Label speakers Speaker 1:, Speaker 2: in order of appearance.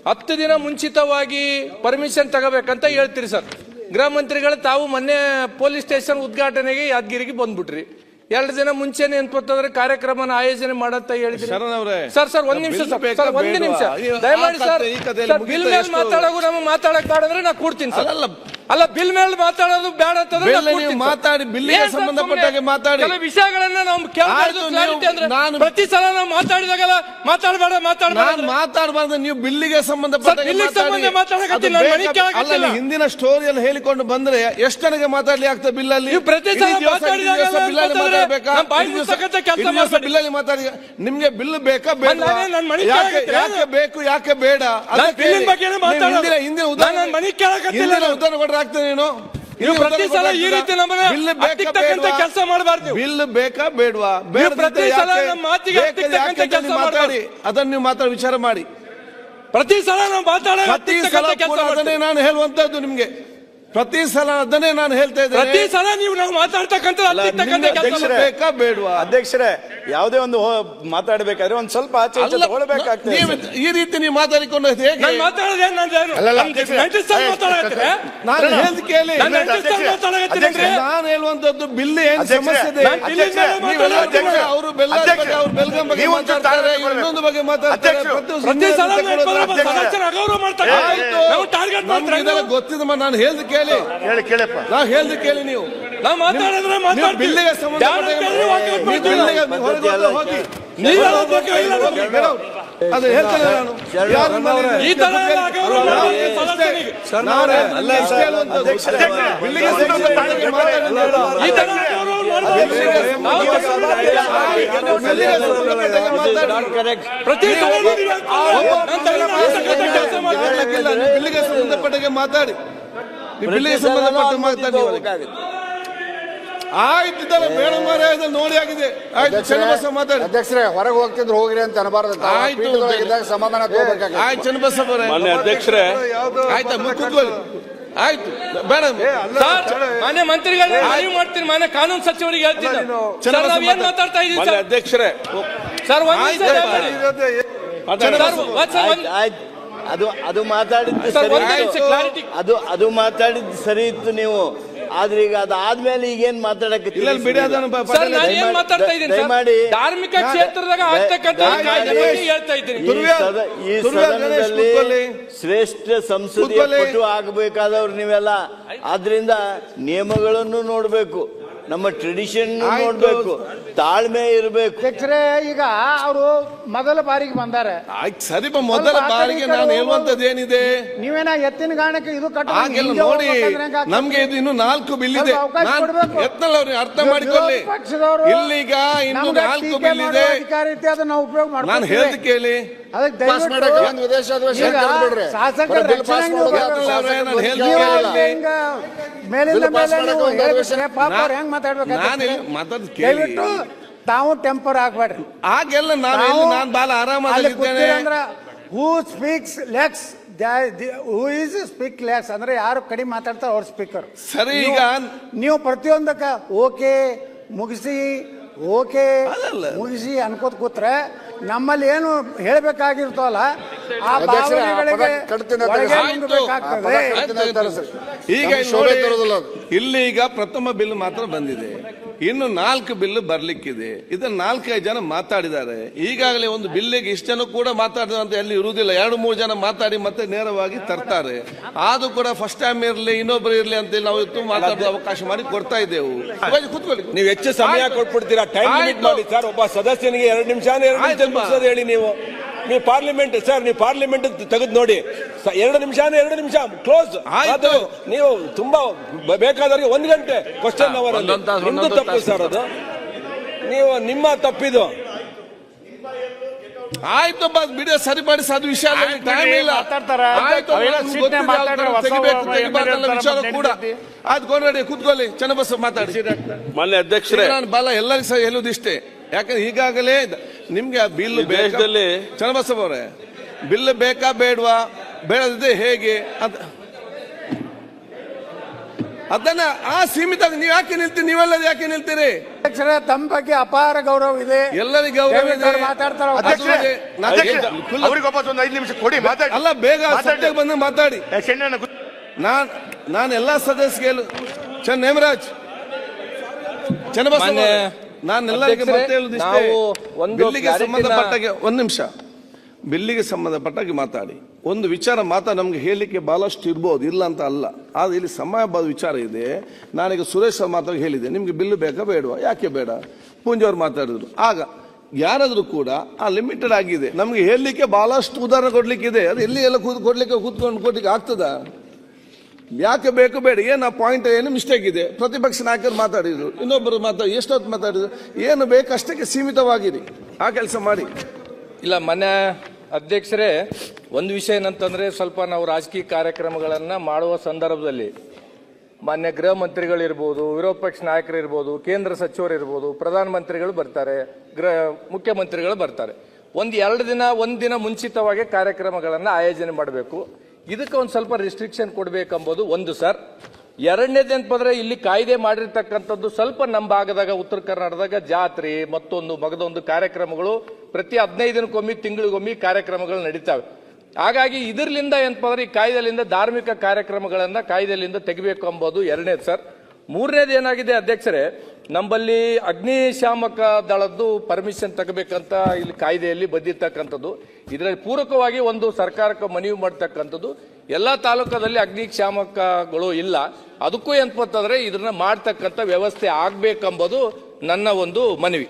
Speaker 1: 10 ದಿನ ಮುಂಚಿತವಾಗಿ ಪರ್ಮಿಷನ್ ತಗೋಬೇಕಂತ ಹೇಳ್ತೀರಿ ಸರ್. ಗೃಹ ಮಂತ್ರಿಗಳು ತಾವು ಮೊನ್ನೆ ಪೊಲೀಸ್ ಸ್ಟೇಷನ್ ಉದ್ಘಾಟನೆಗೆ ಯಾದಗಿರಿಗೆ ಬಂದ್ಬಿಟ್ರಿ. 2 ದಿನ ಮುಂಚೆನೆ ಏನ್ಪತ್ತಂದ್ರೆ ಕಾರ್ಯಕ್ರಮನ ಆಯೋಜನೆ ಮಾಡಂತ ಹೇಳಿದ್ರಿ ಸರ್. ಒಂದ್ ನಿಮಿಷ ಸರ್, ಒಂದು ನಿಮಿಷ ದಯಮಾಡಿ ಸರ್. ಬಿಲ್ ಮೇಲೆ ಮಾತಾಡೋದು ನಮಗೆ ಮಾತಾಡಕ್ ಬೇಡಂದ್ರೆ ನಾ ಕೂಡ್ತೀನಿ ಸರ್. ಅಲ್ಲ, ಬಿಲ್ ಮೇಲೆ ಮಾತಾಡೋದು ಬೇಡ ಅಂತಂದ್ರೆ
Speaker 2: ಮಾತಾಡಿ, ಬಿಲ್ಲಿಗೆ ಸಂಬಂಧಪಟ್ಟಾಗೆ ಮಾತಾಡಿ.
Speaker 1: ಕೆಲ ವಿಷಯಗಳನ್ನ ನಾವು ಕೇಳಬಾರ್ದು. ಪ್ರತಿ ಸಲ ನಾವು ಮಾತಾಡಿದಾಗಲ್ಲ
Speaker 2: ಮಾತಾಡಬಾರ್ದು. ನೀವು ಬಿಲ್ಲಿಗೆ ಸಂಬಂಧಪಟ್ಟ ಹಿಂದಿನ ಸ್ಟೋರಿಯಲ್ಲಿ ಹೇಳಿಕೊಂಡು ಬಂದ್ರೆ ಎಷ್ಟು ಜನಕ್ಕೆ ಮಾತಾಡ್ಲಿ ಆಗ್ತದೆ ಬಿಲ್ಲಲ್ಲಿ? ಬಿಲ್ಲಲ್ಲಿ ಮಾತಾಡಿ. ನಿಮ್ಗೆ ಬಿಲ್ ಬೇಕಾ ಬೇಡ? ಯಾಕೆ ಬೇಕು, ಯಾಕೆ ಬೇಡ? ಹಿಂದಿನ ಉದಾಹರಣೆ ಕೊಟ್ಟರೆ ಆಗ್ತದೆ. ನೀನು
Speaker 1: ಪ್ರತಿ ಸಲ ಈ ರೀತಿ ಕೆಲಸ ಮಾಡಬಾರ್ದು.
Speaker 2: ಬಿಲ್ ಬೇಕಾ ಬೇಡವಾ? ಮಾತಾಡಿ, ಅದನ್ನು ನೀವು ಮಾತಾಡಿ ವಿಚಾರ ಮಾಡಿ.
Speaker 1: ಪ್ರತಿ ಸಲ ನಾವು
Speaker 2: ಅದನ್ನೇ ನಾನು ಹೇಳುವಂತದ್ದು ನಿಮ್ಗೆ. ಪ್ರತಿ ಸಲ ಅದನ್ನೇ ನಾನು ಹೇಳ್ತಾ ಇದ್ದೇನೆ.
Speaker 1: ಪ್ರತಿ ಸಲ ನೀವು ನಾವು ಮಾತಾಡ್ತಕ್ಕಂಥ
Speaker 2: ಬೇಕಾ ಬೇಡವಾ?
Speaker 3: ಅಧ್ಯಕ್ಷರೇ, ಯಾವುದೇ ಒಂದು ಮಾತಾಡಬೇಕಾದ್ರೆ ಒಂದ್ ಸ್ವಲ್ಪ ಆಚೆ ತಗೊಳ್ಬೇಕಾಗ್ತದೆ.
Speaker 2: ಈ ರೀತಿ ನೀವು ಮಾತಾಡಿಕೊಂಡು ನಾನು ಹೇಳ್ದು ಕೇಳಿ. ನಾನು ಹೇಳುವಂತದ್ದು ಬಿಲ್ ಏನ್ ಸಮಸ್ಯೆ ಇದೆ. ಅವರು ಬೆಲ್ಗಾಂ ಬಗ್ಗೆ ಮಾತಾಡ್ತಾರೆ, ಇನ್ನೊಂದು ಬಗ್ಗೆ ಮಾತಾಡ್ತಾರೆ. ಗೊತ್ತಿದೆ, ನಾನು ಹೇಳ್ದು ಕೇಳಿ. ನಾ ಹೇಳ್ದು ಕೇಳಿ. ನೀವು
Speaker 1: ನಾವು ಮಾತಾಡಿದ್ರೆ
Speaker 2: ಬಿಲ್ಲಿಗೆ ಸಂಬಂಧಪಟ್ಟ ಹೋಗಿ ಅದು ಹೇಳ್ತೇನೆ ನಾನು. ಬಿಲ್ಲಿಗೆ ಸಂಬಂಧಪಟ್ಟಾಗೆ ಮಾತಾಡಿ. ಬಿಲ್ಲಿಗೆ ಸಂಬಂಧಪಟ್ಟ ಮಾತಾಡಿ. ಆಯ್ತಿದ್ದಲ್ಲ ಬೇಡ ಮಾರ್ರೆ, ನೋಡಿ ಆಗಿದೆ. ಆಯ್ತು, ಚನ್ನಬಸವ ಮಾತಾಡಿ.
Speaker 4: ಅಧ್ಯಕ್ಷರೇ, ಹೊರಗೆ ಹೋಗ್ತಿದ್ರು ಹೋಗ್ರಿ ಅಂತ ಅನಬಾರ್ದು. ಸಮಾಧಾನ ತಗೋಬೇಕಾಗಿ.
Speaker 2: ಆಯ್ತು ಚನ್ನಬಸವ
Speaker 3: ಅಧ್ಯಕ್ಷರೇ,
Speaker 2: ಆಯ್ತಾ ಕೂತ್ಕೊಳ್ಳಿ. ಆಯ್ತು, ಬೇಡ
Speaker 1: ಮಾನ್ಯ ಮಂತ್ರಿಗಳು ಅರಿವು ಮಾಡ್ತೀನಿ. ಮಾನ್ಯ ಕಾನೂನು ಸಚಿವರಿಗೆ ಹೇಳ್ತೀನಿ. ಏನ್ ಮಾತಾಡ್ತಾ ಇದ್ದೀವಿ
Speaker 3: ಅಧ್ಯಕ್ಷರೇ?
Speaker 1: ಸರ್,
Speaker 5: ಅದು ಮಾತಾಡಿದ್ದು ಸರಿ ಇತ್ತು ನೀವು. ಆದ್ರೆ ಈಗ ಅದಾದ್ಮೇಲೆ ಈಗೇನ್ ಮಾತಾಡಕ್ಕೆ
Speaker 1: ಮಾಡಿ ಧಾರ್ಮಿಕ ಕ್ಷೇತ್ರದಾಗ ಹೇಳ್ತಾ ಇದ್ದೀನಿ.
Speaker 5: ಈ ಸದನದಲ್ಲಿ ಶ್ರೇಷ್ಠ ಸಂಸದೀಯ ಪಟು ಆಗಬೇಕಾದವ್ರು ನೀವೆಲ್ಲ. ಆದ್ರಿಂದ ನಿಯಮಗಳನ್ನು ನೋಡ್ಬೇಕು, ನಮ್ಮ ಟ್ರೆಡಿಷನ್ ನೋಡ್ಬೇಕು, ತಾಳ್ಮೆ ಇರಬೇಕು.
Speaker 6: ಅಧ್ಯಕ್ಷರೇ, ಈಗ ಅವರು ಮೊದಲ ಬಾರಿಗೆ ಬಂದಾರೆ.
Speaker 2: ಸರಿ, ಮೊದಲ ಬಾರಿಗೆ ನಾನು ಹೇಳುವಂತದ್ದು ಏನಿದೆ,
Speaker 6: ನೀವೇನ ಎತ್ತಿನ ಗಾಣಕ್ಕೆ ಇದು
Speaker 2: ನೋಡಿ. ನಮ್ಗೆ ಇದು ಇನ್ನು 4 ಬಿಲ್ ಇದೆ. ಅವ್ರಿಗೆ ಅರ್ಥ ಮಾಡಿಕೊಳ್ಳಿ. ಇಲ್ಲಿಗ ಇನ್ನು 4 ಬಿಲ್ ಇದೆ.
Speaker 6: ಅದನ್ನ ಉಪಯೋಗ ಮಾಡಿ
Speaker 2: ನಾನು ಹೇಳ್ದು ಕೇಳಿ.
Speaker 6: ಹೆಂಗ್ ಮಾತಾಡ್ಬೇಕು? ತಾವು ಟೆಂಪರ್ ಆಗ್ಬೇಡ್ರಿ.
Speaker 2: ಆಗೆಲ್ಲ ನಾನು ಬಾಳ ಆರಾಮಾಗಿದ್ದೇನೆ.
Speaker 6: Who speaks less, who is speak less ಅಂದ್ರೆ ಯಾರು ಕಡಿಮೆ ಮಾತಾಡ್ತಾರೆ ಅವ್ರ ಸ್ಪೀಕರ್.
Speaker 2: ಸರಿ, ಈಗ
Speaker 6: ನೀವು ಪ್ರತಿಯೊಂದಕ್ಕ ಓಕೆ ಮುಗಿಸಿ ಅನ್ಕೋತ ಕೂತ್ರೆ ನಮ್ಮಲ್ಲಿ ಏನು ಹೇಳ್ಬೇಕಾಗಿರ್ತವಲ್ಲ ಆ ಭಾವನೆಗಳಿಗೆ
Speaker 2: ಈಗ ಇಲ್ಲಿ ಈಗ ಪ್ರಥಮ ಬಿಲ್ ಮಾತ್ರ ಬಂದಿದೆ. ಇನ್ನು 4 ಬಿಲ್ ಬರ್ಲಿಕ್ಕಿದೆ. ಇದನ್ನ 4-5 ಜನ ಮಾತಾಡಿದ್ದಾರೆ. ಈಗಾಗಲೇ ಒಂದು ಬಿಲ್ಲಿಗೆ ಇಷ್ಟು ಜನ ಕೂಡ ಮಾತಾಡಿದಂತ ಎಲ್ಲಿ ಇರುವುದಿಲ್ಲ. 2-3 ಜನ ಮಾತಾಡಿ ಮತ್ತೆ ನೇರವಾಗಿ ತರ್ತಾರೆ. ಆದ್ರೂ ಕೂಡ ಫಸ್ಟ್ ಟೈಮ್ ಇರ್ಲಿ, ಇನ್ನೊಬ್ರು ಇರ್ಲಿ ಅಂತ ನಾವು ಇವತ್ತು ಮಾತಾಡೋ ಅವಕಾಶ ಮಾಡಿ ಕೊಡ್ತಾ ಇದ್ದೇವೆ. ಕೂತ್ಕೊಳ್ಳಿ.
Speaker 3: ನೀವು ಹೆಚ್ಚು ಸಮಯ ಕೊಟ್ಬಿಡ್ತೀರಾ? ಟೈಮ್ ಲಿಮಿಟ್ ಮಾಡಿ ಸರ್. ಒಬ್ಬ ಸದಸ್ಯನಿಗೆ 2 ನಿಮಿಷ ಹೇಳಿ. ನೀವು ಪಾರ್ಲಿಮೆಂಟ್ ಸರ್, ನೀವು ಪಾರ್ಲಿಮೆಂಟ್ ತೆಗೆದು ನೋಡಿ. 2 ನಿಮಿಷ ಕ್ಲೋಸ್ ಆಯ್ತು. ನೀವು ತುಂಬಾ ಬೇಕಾದವರಿಗೆ 1 ಗಂಟೆ ಕ್ವಶನ್ ಅವರ್. ನಿಮ್ದು ತಪ್ಪು ಸರ್, ಅದು ನಿಮ್ಮ ತಪ್ಪಿದು.
Speaker 2: ಆಯ್ತು, ಬಿಡ ಸರಿಪಡಿಸಿ. ಅದು ವಿಷಯ ಟೈಮ್ ಇಲ್ಲ. ವಿಚಾರ ಕೂಡ ಆದ್ಕೊಂಡು ಕೂತ್ಕೊಳ್ಳಿ. ಚನ್ನಬಸವ ಮಾತಾಡಿ.
Speaker 3: ಮಾನ್ಯ ಅಧ್ಯಕ್ಷರೇ,
Speaker 2: ನಾನು ಬಾಲ ಎಲ್ಲರಿಗೂ ಸಹ ಹೇಳುವುದಿಷ್ಟೇ. ಯಾಕಂದ್ರೆ ಈಗಾಗಲೇ ನಿಮ್ಗೆ ಬಿಲ್ ದೇಶದಲ್ಲಿ ಚನ್ನಬಸವ ಅವರೇ, ಬಿಲ್ ಬೇಕಾ ಬೇಡವಾ, ಬೇಡದಿದೆ ಹೇಗೆ ಅದನ್ನ ಸೀಮಿತ. ನೀವ್ ಯಾಕೆ ನಿಲ್ತೀರಿ? ನೀವೆಲ್ಲ ಯಾಕೆ ನಿಲ್ತೀರಿ?
Speaker 6: ಅಧ್ಯಕ್ಷರೇ, ತಮ್ಮ ಬಗ್ಗೆ ಅಪಾರ ಗೌರವ ಇದೆ.
Speaker 2: ಎಲ್ಲರಿಗೂ ಗೌರವ ಇದೆ.
Speaker 6: ದಯವಿಟ್ಟು ಮಾತಾಡ್ತಾರೆ.
Speaker 2: ಅಧ್ಯಕ್ಷರೇ,
Speaker 7: ಅವ್ರಿಗೊಬ್ಬ ಒಂದು 5 ನಿಮಿಷ ಕೊಡಿ, ಮಾತಾಡಿ.
Speaker 2: ಅಲ್ಲ, ಬೇಗ ಸದ್ಯಕ್ಕೆ ಬಂದು ಮಾತಾಡಿ.
Speaker 7: ಚೆನ್ನಣ್ಣ
Speaker 2: ನಾನು ಎಲ್ಲಾ ಸದಸ್ಯರು ನೇಮರಾಜ್ ಚನ್ನಬಸವ, ನಾನೆಲ್ಲರಿಗೆ ಮತ್ತೆ ಹೇಳುದಿಷ್ಟೇ, ಬಿಲ್ಲಿಗೆ ಸಂಬಂಧಪಟ್ಟಾಗೆ ಒಂದು ನಿಮಿಷ, ಬಿಲ್ಲಿಗೆ ಸಂಬಂಧಪಟ್ಟಾಗೆ ಮಾತಾಡಿ. ಒಂದು ವಿಚಾರ ನಮ್ಗೆ ಹೇಳಲಿಕ್ಕೆ ಬಹಳಷ್ಟು ಇರ್ಬೋದು, ಇಲ್ಲ ಅಂತ ಅಲ್ಲ. ಆದ್ರೆ ಇಲ್ಲಿ ಸಮಯಬಾದ ವಿಚಾರ ಇದೆ. ನಾನೀಗ ಸುರೇಶ್ ಅವ್ರ ಮಾತಾಡಿ ಹೇಳಿದೆ, ನಿಮ್ಗೆ ಬಿಲ್ಲು ಬೇಕಾ ಬೇಡವಾ, ಯಾಕೆ ಬೇಡ, ಪೂಂಜವ್ರು ಮಾತಾಡಿದ್ರು. ಆಗ ಯಾರಾದ್ರೂ ಕೂಡ ಆ ಲಿಮಿಟೆಡ್ ಆಗಿದೆ. ನಮ್ಗೆ ಹೇಳಲಿಕ್ಕೆ ಬಹಳಷ್ಟು ಉದಾಹರಣೆ ಕೊಡ್ಲಿಕ್ಕಿದೆ. ಅದು ಎಲ್ಲಿ ಎಲ್ಲ ಕೊಡ್ಲಿಕ್ಕೆ ಆಗ್ತದ? ಯಾಕೆ ಬೇಕು ಬೇಡ, ಏನು ಆ ಪಾಯಿಂಟ್ ಏನು ಮಿಸ್ಟೇಕ್ ಇದೆ. ಪ್ರತಿಪಕ್ಷ ನಾಯಕರು ಮಾತಾಡಿದ್ರು, ಇನ್ನೊಬ್ಬರು ಎಷ್ಟೊತ್ತು ಮಾತಾಡಿದ್ರು. ಏನು ಬೇಕು ಅಷ್ಟಕ್ಕೆ ಸೀಮಿತವಾಗಿರಿ, ಆ ಕೆಲಸ ಮಾಡಿ.
Speaker 1: ಇಲ್ಲ, ಮನೆ ಅಧ್ಯಕ್ಷರೇ, ಒಂದು ವಿಷಯ ಏನಂತಂದ್ರೆ, ಸ್ವಲ್ಪ ನಾವು ರಾಜಕೀಯ ಕಾರ್ಯಕ್ರಮಗಳನ್ನ ಮಾಡುವ ಸಂದರ್ಭದಲ್ಲಿ ಮಾನ್ಯ ಗೃಹ ಮಂತ್ರಿಗಳಿರ್ಬೋದು, ವಿರೋಧ ಪಕ್ಷ ನಾಯಕರಿರ್ಬೋದು, ಕೇಂದ್ರ ಸಚಿವರಿರ್ಬೋದು, ಪ್ರಧಾನಮಂತ್ರಿಗಳು ಬರ್ತಾರೆ, ಮುಖ್ಯಮಂತ್ರಿಗಳು ಬರ್ತಾರೆ. ಒಂದು ದಿನ ಮುಂಚಿತವಾಗಿ ಕಾರ್ಯಕ್ರಮಗಳನ್ನ ಆಯೋಜನೆ ಮಾಡಬೇಕು. ಇದಕ್ಕೆ ಒಂದು ಸ್ವಲ್ಪ ರಿಸ್ಟ್ರಿಕ್ಷನ್ ಕೊಡಬೇಕೆಂಬುದು ಒಂದು ಸರ್. ಎರಡನೇದೇನಂದ್ರೆ, ಇಲ್ಲಿ ಕಾಯ್ದೆ ಮಾಡಿರ್ತಕ್ಕಂಥದ್ದು ಸ್ವಲ್ಪ ನಮ್ಮ ಭಾಗದಾಗ, ಉತ್ತರ ಕರ್ನಾಟಕದಾಗ ಜಾತ್ರೆ ಮಗದೊಂದು ಕಾರ್ಯಕ್ರಮಗಳು ಪ್ರತಿ 15 ದಿನಕ್ಕೊಮ್ಮೆ, ತಿಂಗಳಿಗೊಮ್ಮೆ ಕಾರ್ಯಕ್ರಮಗಳು ನಡೀತಾವೆ. ಹಾಗಾಗಿ ಇದರಿಂದ ಏನಪ್ಪ ಈ ಕಾಯ್ದೆಲಿಂದ ಧಾರ್ಮಿಕ ಕಾರ್ಯಕ್ರಮಗಳನ್ನ ಕಾಯ್ದೆಲಿಂದ ತೆಗಿಬೇಕು ಎಂಬುದು ಎರಡನೇದು ಸರ್. ಮೂರನೇದು ಏನಾಗಿದೆ ಅಧ್ಯಕ್ಷರೇ, ನಮ್ಮಲ್ಲಿ ಅಗ್ನಿಶಾಮಕ ದಳದ್ದು ಪರ್ಮಿಷನ್ ತಗಬೇಕಂತ ಇಲ್ಲಿ ಕಾಯ್ದೆಯಲ್ಲಿ ಬಂದಿರ್ತಕ್ಕಂಥದ್ದು. ಇದರಲ್ಲಿ ಪೂರಕವಾಗಿ ಒಂದು ಸರ್ಕಾರಕ್ಕೆ ಮನವಿ ಮಾಡ್ತಕ್ಕಂಥದ್ದು, ಎಲ್ಲಾ ತಾಲೂಕದಲ್ಲಿ ಅಗ್ನಿಶಾಮಕಗಳು ಇಲ್ಲ, ಅದಕ್ಕೂ ಏನಪ್ಪಂತಂದ್ರೆ ಇದನ್ನ ಮಾಡ್ತಕ್ಕಂಥ ವ್ಯವಸ್ಥೆ ಆಗ್ಬೇಕೆಂಬುದು ನನ್ನ ಒಂದು ಮನವಿ.